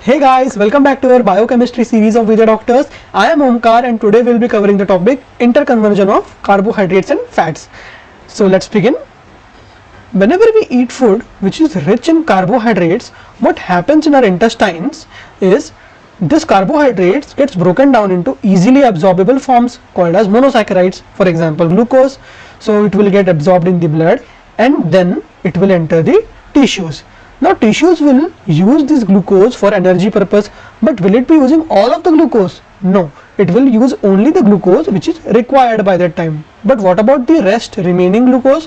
Hey guys, welcome back to our biochemistry series of Vijay Doctors. I am Omkar and today we'll be covering the topic interconversion of carbohydrates and fats. So let's begin. Whenever we eat food which is rich in carbohydrates, what happens in our intestines is this carbohydrates gets broken down into easily absorbable forms called as monosaccharides, for example glucose. So it will get absorbed in the blood and then it will enter the tissues. Now tissues will use this glucose for energy purpose, but will it be using all of the glucose? No, it will use only the glucose which is required by that time. But what about the rest remaining glucose?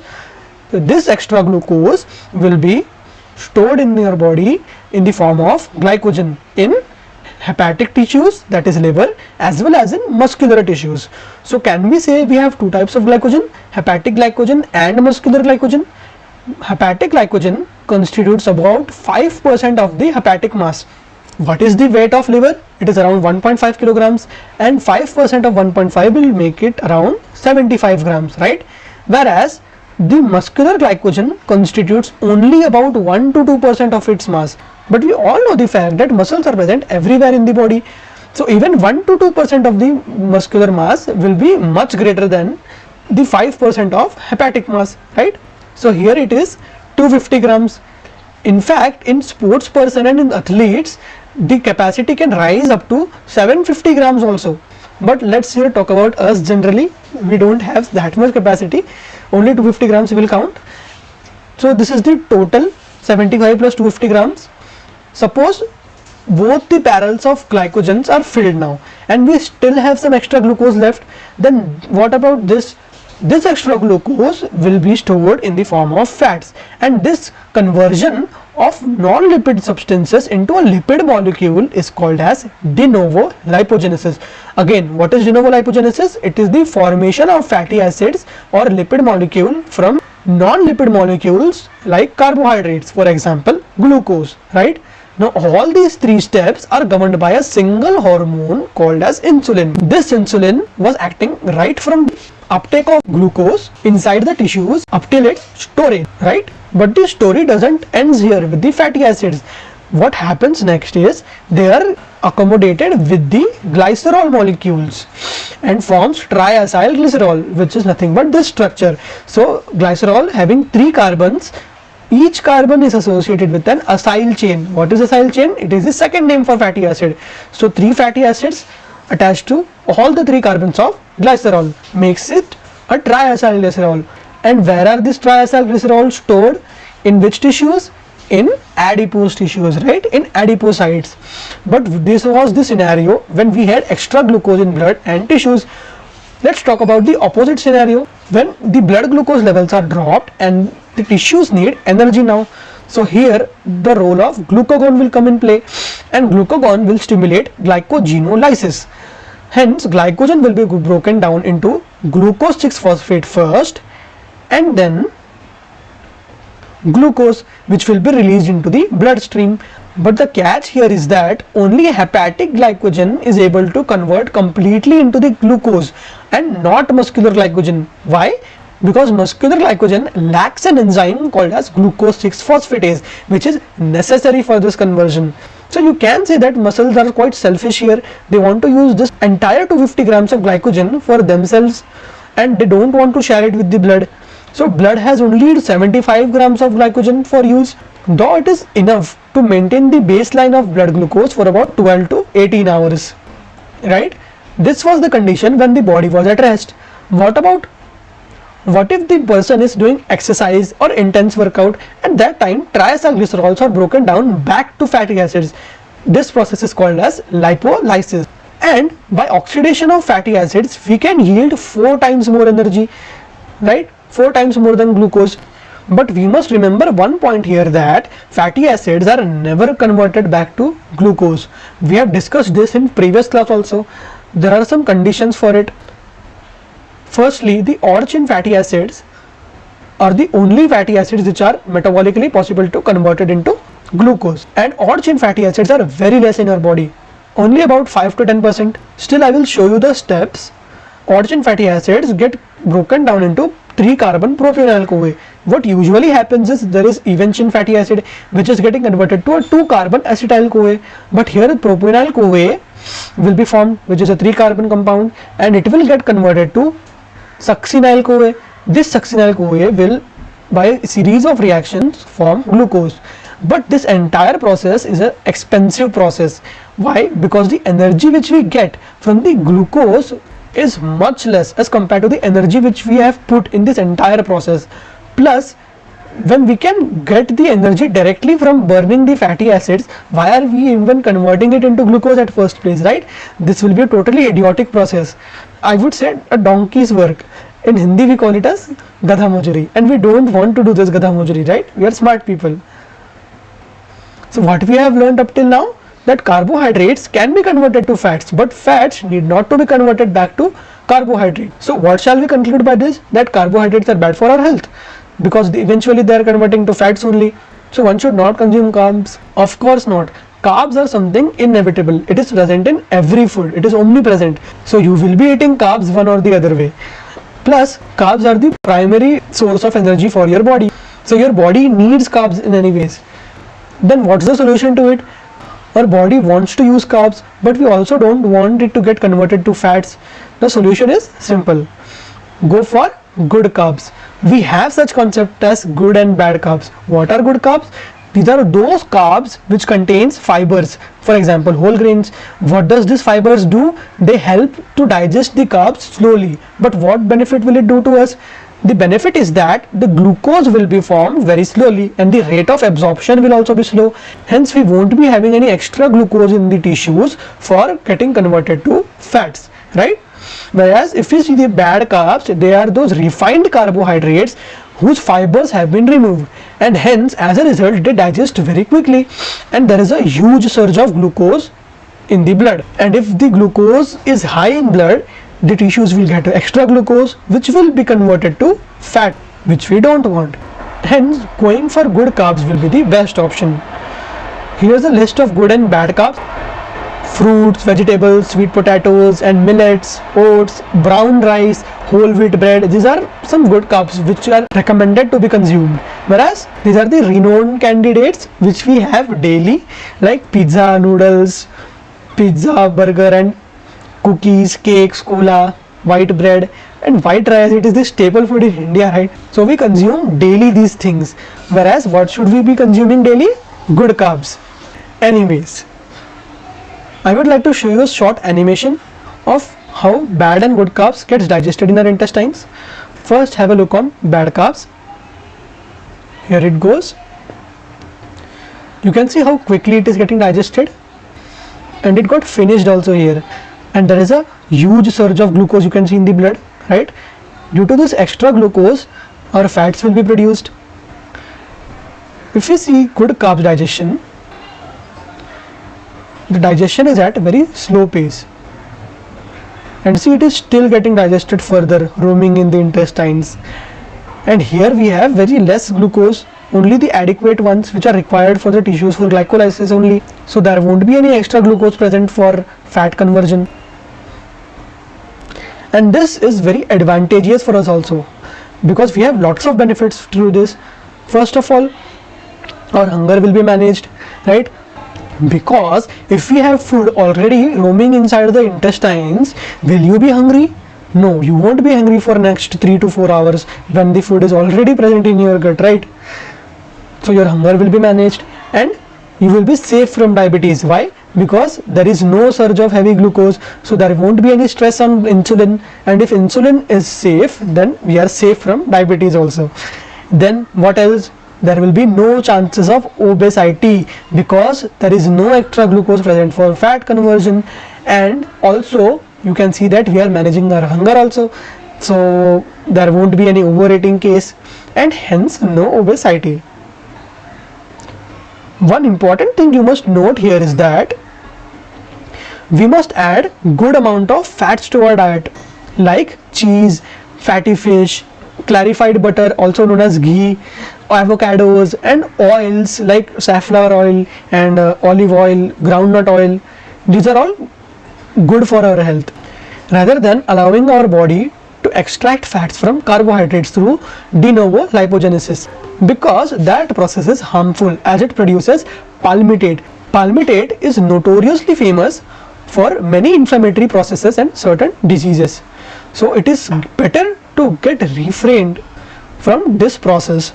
This extra glucose will be stored in your body in the form of glycogen in hepatic tissues, that is liver, as well as in muscular tissues. So can we say we have two types of glycogen, hepatic glycogen and muscular glycogen? Hepatic glycogen constitutes about 5% of the hepatic mass. What is the weight of liver? It is around 1.5 kilograms and 5% of 1.5 will make it around 75 grams, right? Whereas the muscular glycogen constitutes only about 1 to 2% of its mass. But we all know the fact that muscles are present everywhere in the body. So even 1 to 2% of the muscular mass will be much greater than the 5% of hepatic mass, right? So here it is 250 grams. In fact, in sports person and in athletes, the capacity can rise up to 750 grams also. But let's here talk about us generally. We don't have that much capacity. Only 250 grams will count. So this is the total 75 plus 250 grams. Suppose both the barrels of glycogens are filled now and we still have some extra glucose left. Then what about this? This extra glucose will be stored in the form of fats, and this conversion of non-lipid substances into a lipid molecule is called as de novo lipogenesis. Again, what is de novo lipogenesis? It is the formation of fatty acids or lipid molecule from non-lipid molecules like carbohydrates, for example glucose, right? Now all these three steps are governed by a single hormone called as insulin. This insulin was acting right from uptake of glucose inside the tissues up till its storage, right? But the story doesn't end here with the fatty acids. What happens next is they are accommodated with the glycerol molecules and forms triacyl glycerol, which is nothing but this structure. So glycerol having 3 carbons, each carbon is associated with an acyl chain. What is acyl chain? It is the second name for fatty acid. So 3 fatty acids attached to all the 3 carbons of glycerol makes it a triacyl glycerol. And where are these triacyl glycerol stored? In which tissues? In adipose tissues, right? In adipocytes. But this was the scenario when we had extra glucose in blood and tissues. Let's talk about the opposite scenario when the blood glucose levels are dropped and the tissues need energy now. So here the role of glucagon will come in play, and glucagon will stimulate glycogenolysis. Hence glycogen will be broken down into glucose 6-phosphate first and then glucose, which will be released into the bloodstream. But the catch here is that only hepatic glycogen is able to convert completely into the glucose and not muscular glycogen. Why? Because muscular glycogen lacks an enzyme called as glucose 6-phosphatase, which is necessary for this conversion. So you can say that muscles are quite selfish here. They want to use this entire 250 grams of glycogen for themselves and they don't want to share it with the blood. So blood has only 75 grams of glycogen for use, though it is enough to maintain the baseline of blood glucose for about 12 to 18 hours, right? This was the condition when the body was at rest. What if the person is doing exercise or intense workout? At that time triacyl glycerols are broken down back to fatty acids. This process is called as lipolysis, and by oxidation of fatty acids we can yield 4 times more energy, right? 4 times more than glucose. But we must remember one point here, that fatty acids are never converted back to glucose. We have discussed this in previous class also. There are some conditions for it. Firstly, the odd chain fatty acids are the only fatty acids which are metabolically possible to convert it into glucose, and odd chain fatty acids are very less in our body, only about 5 to 10%. Still, I will show you the steps. Odd chain fatty acids get broken down into 3 carbon propional CoA. what usually happens is there is even chain fatty acid which is getting converted to a 2-carbon acetyl CoA, but here propenyl CoA will be formed, which is a 3-carbon compound, and it will get converted to succinyl CoA. This succinyl CoA will, by a series of reactions, form glucose. But this entire process is an expensive process. Why? Because the energy which we get from the glucose is much less as compared to the energy which we have put in this entire process. Plus, when we can get the energy directly from burning the fatty acids, why are we even converting it into glucose at first place, right? This will be a totally idiotic process. I would say a donkey's work. In Hindi we call it as gadha mojari, and we don't want to do this gadha mojari, right? We are smart people. So what we have learned up till now, that carbohydrates can be converted to fats, but fats need not to be converted back to carbohydrate. So what shall we conclude by this? That carbohydrates are bad for our health, because eventually they are converting to fats only. So one should not consume carbs. Of course not. Carbs are something inevitable. It is present in every food. It is omnipresent. So you will be eating carbs one or the other way. Plus, carbs are the primary source of energy for your body. So your body needs carbs in any ways. Then what's the solution to it? Our body wants to use carbs, but we also don't want it to get converted to fats. The solution is simple. Go for good carbs. We have such concept as good and bad carbs. What are good carbs? These are those carbs which contains fibers. For example, whole grains. What does these fibers do? They help to digest the carbs slowly. But what benefit will it do to us? The benefit is that the glucose will be formed very slowly, and the rate of absorption will also be slow. Hence, we won't be having any extra glucose in the tissues for getting converted to fats, right? Whereas if you see the bad carbs, they are those refined carbohydrates whose fibers have been removed, and hence as a result they digest very quickly, and there is a huge surge of glucose in the blood. And if the glucose is high in blood, the tissues will get extra glucose, which will be converted to fat, which we don't want. Hence, going for good carbs will be the best option. Here's a list of good and bad carbs. Fruits, vegetables, sweet potatoes and millets, oats, brown rice, whole wheat bread. These are some good carbs which are recommended to be consumed. Whereas these are the renowned candidates which we have daily, like pizza, noodles, pizza, burger and cookies, cakes, cola, white bread and white rice. It is the staple food in India, right? So we consume daily these things. Whereas what should we be consuming daily? Good carbs. Anyways, I would like to show you a short animation of how bad and good carbs gets digested in our intestines. First, have a look on bad carbs. Here it goes. You can see how quickly it is getting digested, and it got finished also here. And there is a huge surge of glucose you can see in the blood, right? Due to this extra glucose, our fats will be produced. If you see good carbs digestion, the digestion is at a very slow pace, and see it is still getting digested further, roaming in the intestines. And here we have very less glucose, only the adequate ones which are required for the tissues for glycolysis only. So there won't be any extra glucose present for fat conversion. And this is very advantageous for us also, because we have lots of benefits through this. First of all, our hunger will be managed, right? Because if we have food already roaming inside the intestines, will you be hungry? No, you won't be hungry for next 3 to 4 hours when the food is already present in your gut, right? So your hunger will be managed, and you will be safe from diabetes. Why? Because there is no surge of heavy glucose, so there won't be any stress on insulin, and if insulin is safe, then we are safe from diabetes also. Then what else? There will be no chances of obesity, because there is no extra glucose present for fat conversion. And also you can see that we are managing our hunger also, so there won't be any overeating case, and hence no obesity. One important thing you must note here is that we must add good amount of fats to our diet, like cheese, fatty fish, clarified butter also known as ghee, avocados, and oils like safflower oil and olive oil, groundnut oil. These are all good for our health. Rather than allowing our body to extract fats from carbohydrates through de novo lipogenesis, because that process is harmful as it produces palmitate. Palmitate is notoriously famous for many inflammatory processes and certain diseases. So it is better to get refrained from this process.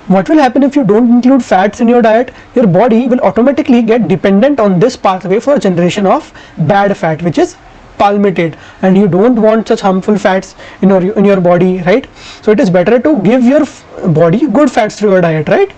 What will happen if you don't include fats in your diet? Your body will automatically get dependent on this pathway for generation of bad fat, which is palmitate, and you don't want such harmful fats in your body, right? So it is better to give your body good fats through your diet, right?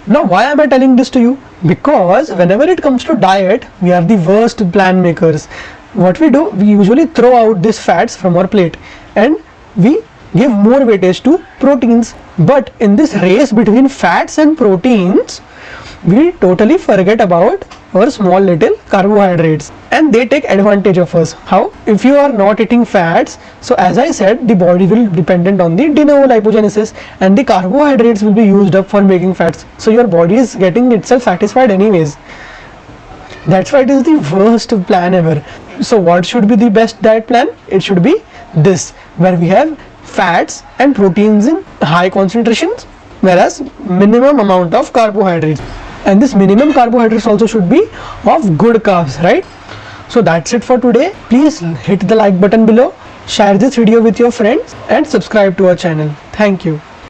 Now why am I telling this to you? Because whenever it comes to diet, we are the worst plan makers. What we do, we usually throw out these fats from our plate and we give more weightage to proteins. But in this race between fats and proteins, we totally forget about our small little carbohydrates, and they take advantage of us. How? If you are not eating fats, so as I said, the body will dependent on the de novo lipogenesis, and the carbohydrates will be used up for making fats. So your body is getting itself satisfied anyways. That's why it is the worst plan ever. So what should be the best diet plan? It should be this, where we have fats and proteins in high concentrations, whereas minimum amount of carbohydrates, and this minimum carbohydrates also should be of good carbs, right? So that's it for today. Please hit the like button below, share this video with your friends, and subscribe to our channel. Thank you.